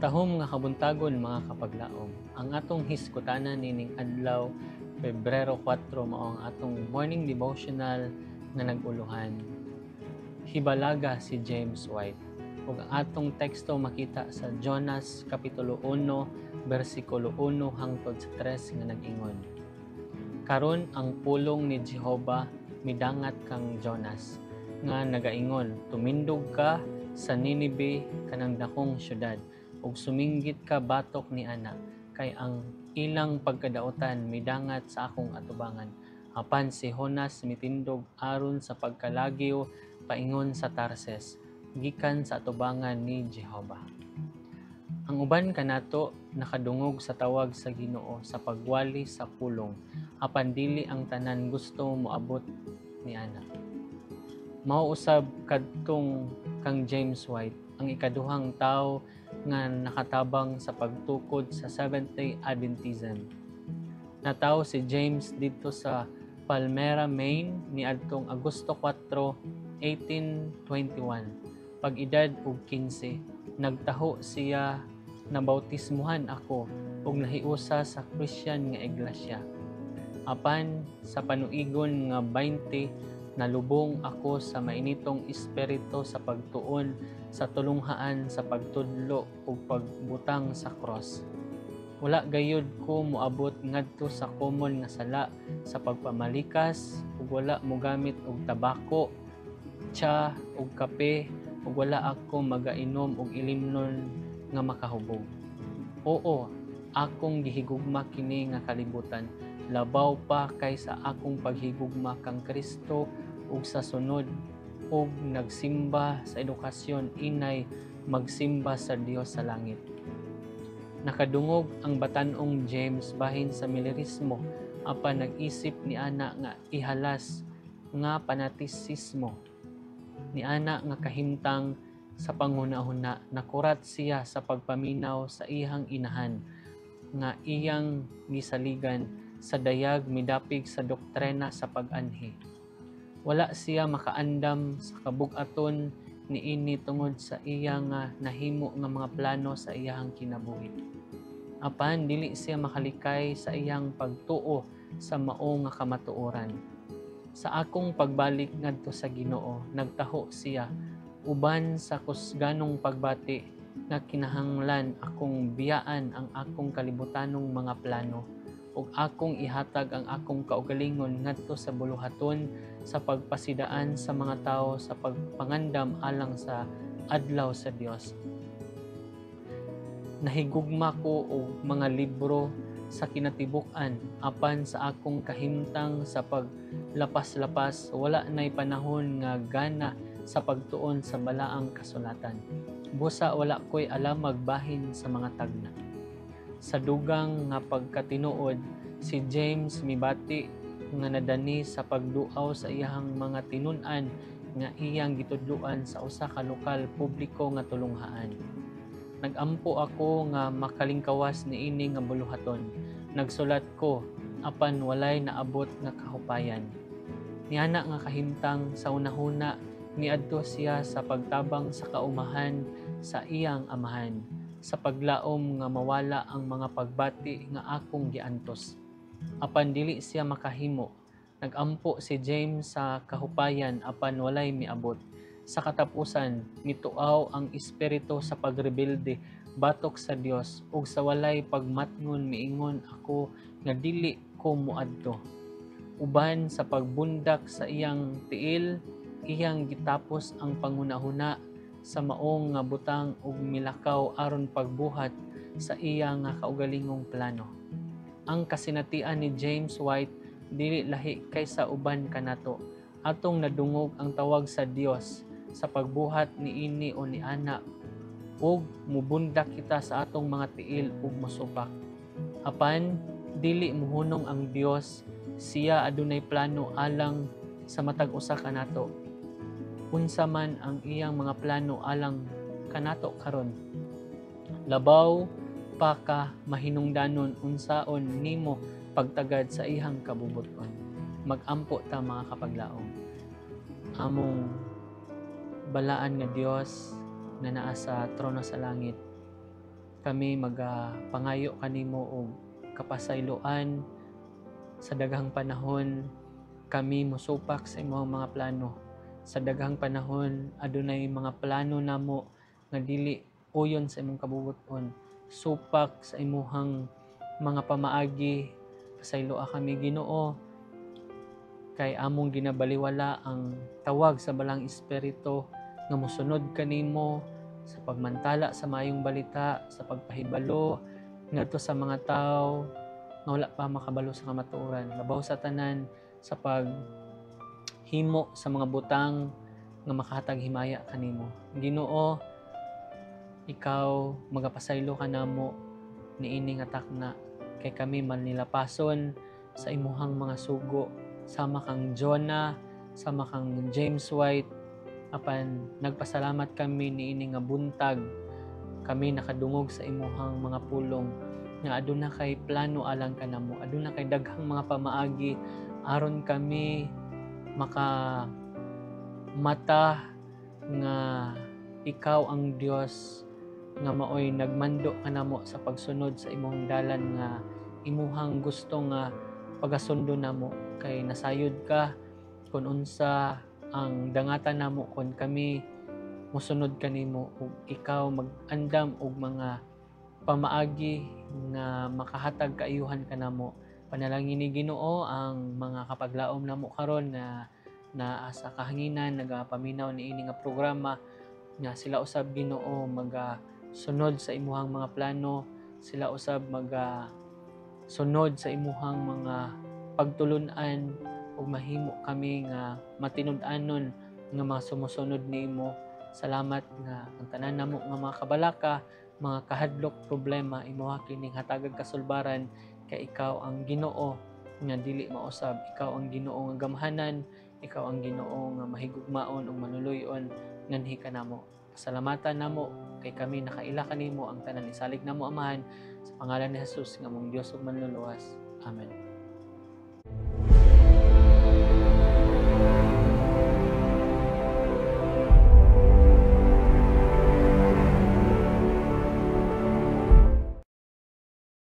Matahom nga kabuntagon mga kapaglaom. Ang atong hiskutanan nining adlaw Pebrero 4 mao ang atong morning devotional nga naguluhan. Hibalaga si James White. Ug ang atong teksto makita sa Jonas kapitulo 1 bersikulo 1 hangtod sa 3 nga nag-ingon. Karon ang pulong ni Jehova midangat kang Jonas nga nagaingon, tumindog ka sa Ninibe kanang dakong syudad ug suminggit ka batok ni ana kay ang ilang pagkadautan midangat sa akong atubangan. Apan si Jonas mitindog aron sa pagkalagyo paingon sa Tarses gikan sa atubangan ni Jehova. Ang uban kanato nakadungog sa tawag sa Ginoo sa pagwali sa pulong, apan dili ang tanan gusto moabot ni ana. Mao usab kadtong kang James White, ang ikaduhang tawo nga nakatabang sa pagtukod sa Seventh-day Adventism. Natawo si James dito sa Palmera, Maine niadtong Agosto 4, 1821. Pag-edad og 15, nagtaho siya na bautismuhan ako ug nahiusa sa Christian nga iglesia. Apan sa panuigon nga 20, nalubong ako sa mainitong espiritu sa pagtuon sa tulunghaan sa pagtudlo ug pagbutang sa cross. Wala gayud ko moabot ngadto sa common nga sala sa pagpamalikas ug wala mogamit og tabako, tsa ug kape ug wala ako magainom og ilimnon nga makahubog. Oo, akong gihigugma kini nga kalibutan, labaw pa kaysa akong paghigugma kang Kristo ug sa sunod ug nagsimba sa edukasyon inay magsimba sa Dios sa langit. Nakadungog ang batan-ong James bahin sa milirismo apan nag-isip ni ana nga ihalas nga panatisismo. Ni ana nga kahimtang sa panghunahuna nakurat siya sa pagpaminaw sa iyang inahan nga iyang gisaligan sa dayag midapig sa doktrina sa pag-anhi. Wala siya makaandam sa kabug-aton niini tungod sa iya nga nahimo nga mga plano sa iyang kinabuhi. Apan dili siya makalikay sa iyang pagtuo sa mao nga kamatuoran. Sa akong pagbalik ngadto sa Ginoo, nagtaho siya uban sa kusganong pagbati nga kinahanglan akong biyaan ang akong kalibutanong mga plano ug akong ihatag ang akong kaugalingon ngadto sa buluhaton sa pagpasidaan sa mga tawo sa pagpangandam alang sa adlaw sa Dios. Nahigugma ko og mga libro sa kinatibuk-an apan sa akong kahimtang sa paglapas-lapas wala nay panahon nga gana sa pagtuon sa balaang kasulatan. Busa wala ko'y alamag bahin sa mga tagna. Sa dugang nga pagkatinuod, si James mibati nga nadani sa pagduaw sa iyang mga tinun-an nga iyang gitudloan sa usa ka lokal publiko nga tulunghaan. Nagampo ako nga makalingkawas niini nga buluhaton. Nagsulat ko apan walay naabot nga kahupayan. Niana nga kahimtang sa unahuna niadto siya sa pagtabang sa kaumahan sa iyang amahan, sa paglaom nga mawala ang mga pagbati nga akong giantos. Apan dili siya makahimo. Nagampo si James sa kahupayan apan walay miabot. Sa katapusan, mituaw ang espiritu sa pagrebelde batok sa Dios ug sa walay pagmatngon miingon ako nga dili ko moadto. Uban sa pagbundak sa iyang tiil, iyang gitapos ang panghunahuna sa maong nga butang ug milakaw aron pagbuhat sa iya nga kaugalingong plano. Ang kasinatian ni James White dili lahi kaysa uban kanato. Atong nadungog ang tawag sa Dios sa pagbuhat niini o ni ana ug mubundak kita sa atong mga tiil ug mosupak. Apan dili muhunong ang Dios, siya adunay plano alang sa matag usa kanato. Unsa man ang iyang mga plano alang kanato karon, labaw pa ka mahinungdanon unsaon nimo pagtagad sa iyang kabubuton. Magampo ta mga kapaglaom. Among balaan nga Dios na naa sa trono sa langit, Kami magapangayo kanimo og kapasayloan sa daghang panahon. Kami mosupak sa imong mga plano. Sa daghang panahon adunay mga plano namo nga dili uyon sa imong kabubuton. Supak sa imong mga pamaagi. Pasayloa kami Ginoo kay among ginabaliwala ang tawag sa balang espiritu nga mosunod kanimo sa pagmantala sa maayong balita, sa pagpahibalo ngadto sa mga tao nga wala pa makabalo sa kamatuoran. Labaw sa tanan sa paghimo sa mga butang nga makahatag himaya kanimo. Ginoo, ikaw magapasaylo ka namo niini nga takna kay kami manlilapason sa imuhang mga sugo. Sama kang Jonah, sama kang James White, apan nagpasalamat kami niini nga buntag kami nakadungog sa imuhang mga pulong nga aduna kay plano alang kanamo, aduna kay daghang mga pamaagi aron kami maka mata nga ikaw ang Dios nga maoy nagmando kanamo sa pagsunod sa imong dalan nga imuhang gusto nga pagasundo namo. Kay nasayod ka kung unsa ang dangatan namo kon kami mosunod kanimo ug ikaw mag-andam og mga pamaagi nga makahatag kaayuhan kanamo. Panalangin ni Ginoo ang mga kapaglaom namo karon na naa sa kahanginan nagapaminaw niini nga programa nga sila usab Ginoo sunod sa imuhang mga plano, sila usab sunod sa imuhang mga pagtulun-an ug mahimo kami nga matinud-anon nga mga sumusunod nimo. Salamat nga ang tanan namo nga mga kabalaka, mga kahadlok problema imuha kining hatagag kasulbaran kay ikaw ang Ginoo nga dili mausab, ikaw ang Ginoo nga gamhanan, ikaw ang Ginoo nga mahigugmaon ug manuluyon nganhi kanamo. Pasalamatan namo kay kami nakaila kanimo ang tanan isalig namo Amahan sa pangalan ni Jesus nga mong Dios ug manluluwas. Amen.